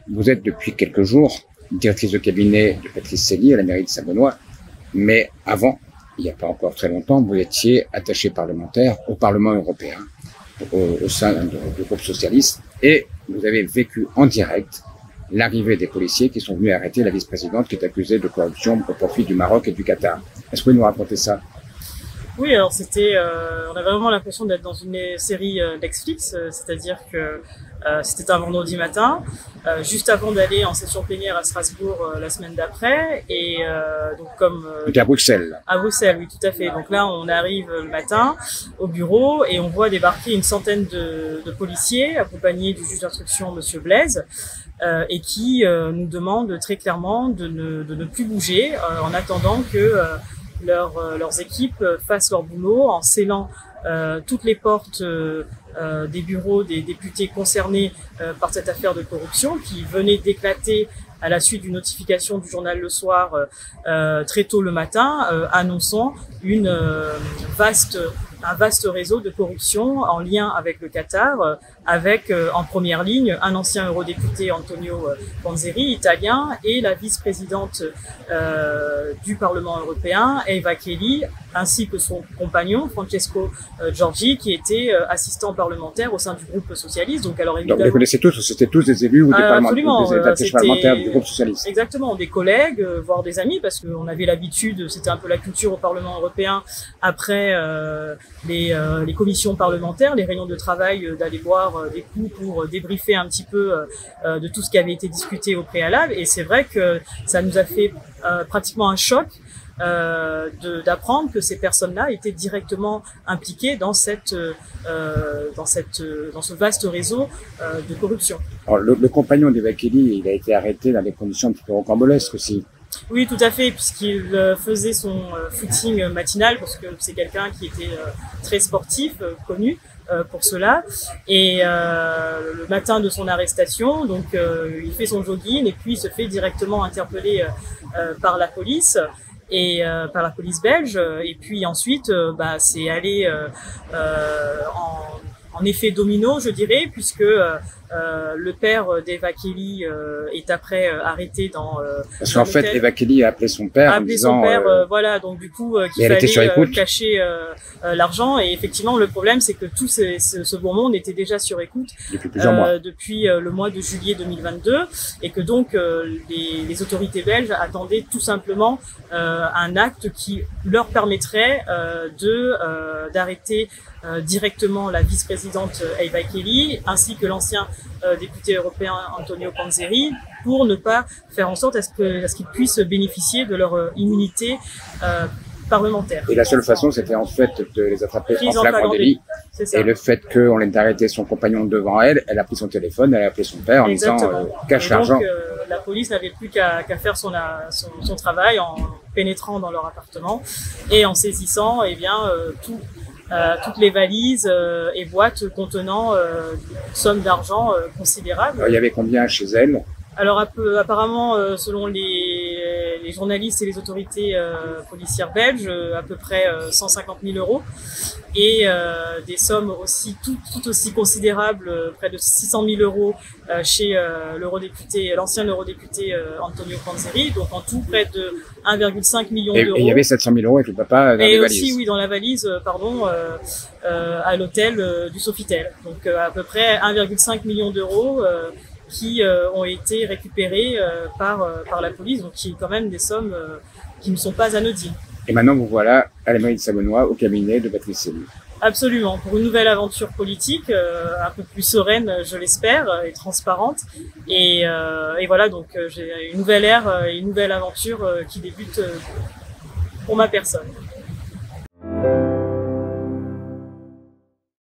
vous êtes depuis quelques jours directrice de cabinet de Patrice Célie à la mairie de Saint-Benoît, mais avant, il n'y a pas encore très longtemps, vous étiez attaché parlementaire au Parlement européen, au sein du groupe socialiste, et vous avez vécu en direct l'arrivée des policiers qui sont venus arrêter la vice-présidente qui est accusée de corruption au profit du Maroc et du Qatar. Est-ce que vous pouvez nous raconter ça? Oui, alors c'était, on avait vraiment l'impression d'être dans une série Netflix, c'est-à-dire que c'était un vendredi matin, juste avant d'aller en session plénière à Strasbourg la semaine d'après, et donc comme c'était à Bruxelles. Là. À Bruxelles, oui, tout à fait. Donc là, on arrive le matin au bureau et on voit débarquer une centaine de policiers accompagnés du juge d'instruction, Monsieur Blaise, et qui nous demandent très clairement de ne plus bouger en attendant que leurs équipes fassent leur boulot en scellant toutes les portes des bureaux des députés concernés par cette affaire de corruption qui venait d'éclater à la suite d'une notification du journal Le Soir très tôt le matin, annonçant un vaste réseau de corruption en lien avec le Qatar, avec en première ligne un ancien eurodéputé Antonio Panzeri, italien, et la vice-présidente du Parlement européen, Eva Kaili, ainsi que son compagnon Francesco Giorgi, qui était assistant parlementaire au sein du groupe socialiste. Donc, alors évidemment, donc vous les connaissez tous, c'était tous des élus ou des attachés parlementaires du groupe socialiste. Exactement, des collègues, voire des amis, parce qu'on avait l'habitude, c'était un peu la culture au Parlement européen, après les commissions parlementaires, les réunions de travail, d'aller boire des coups pour débriefer un petit peu de tout ce qui avait été discuté au préalable. Et c'est vrai que ça nous a fait pratiquement un choc d'apprendre que ces personnes-là étaient directement impliquées dans ce vaste réseau de corruption. Alors, le compagnon d'Eva Kaili, il a été arrêté dans des conditions un petit peu rocambolesques aussi. Oui, tout à fait, puisqu'il faisait son footing matinal, parce que c'est quelqu'un qui était très sportif, connu pour cela. Et le matin de son arrestation, donc il fait son jogging et puis il se fait directement interpeller par la police. Et par la police belge, et puis ensuite c'est allé en effet domino, je dirais, puisque le père d'Eva Kaili est après arrêté dans parce qu'en fait Eva Kaili a appelé son père en disant voilà, donc du coup qu'il fallait cacher l'argent. Et effectivement le problème c'est que tout ce bon monde était déjà sur écoute depuis plusieurs mois, depuis le mois de juillet 2022, et que donc les autorités belges attendaient tout simplement un acte qui leur permettrait d'arrêter directement la vice-présidente Eva Kaili ainsi que l'ancien député européen Antonio Panzeri, pour ne pas faire en sorte à ce qu'ils puissent bénéficier de leur immunité parlementaire. Et la seule façon, c'était en fait de les attraper en flagrant délit. Et le fait qu'on ait arrêté son compagnon devant elle, elle a pris son téléphone, elle a appelé son père en disant cache l'argent. La police n'avait plus qu'à faire son travail en pénétrant dans leur appartement et en saisissant toutes les valises et boîtes contenant une somme d'argent considérable. Alors, il y avait combien chez elle? Alors apparemment, selon les journalistes et les autorités policières belges, à peu près 150 000 €, et des sommes aussi tout aussi considérables, près de 600 000 € chez l'ancien eurodéputé Antonio Panzeri, donc en tout près de 1,5 million d'euros. Et il y avait 700 000 € avec le papa dans les valises. Et aussi, oui, dans la valise, à l'hôtel du Sofitel. Donc à peu près 1,5 million d'euros qui ont été récupérés par la police, donc qui est quand même des sommes qui ne sont pas anodines. Et maintenant, vous voilà à la mairie de Saint-Benoît, au cabinet de Patrice Célie. Absolument, pour une nouvelle aventure politique, un peu plus sereine, je l'espère, et transparente. Et voilà, donc j'ai une nouvelle ère, une nouvelle aventure qui débute pour ma personne.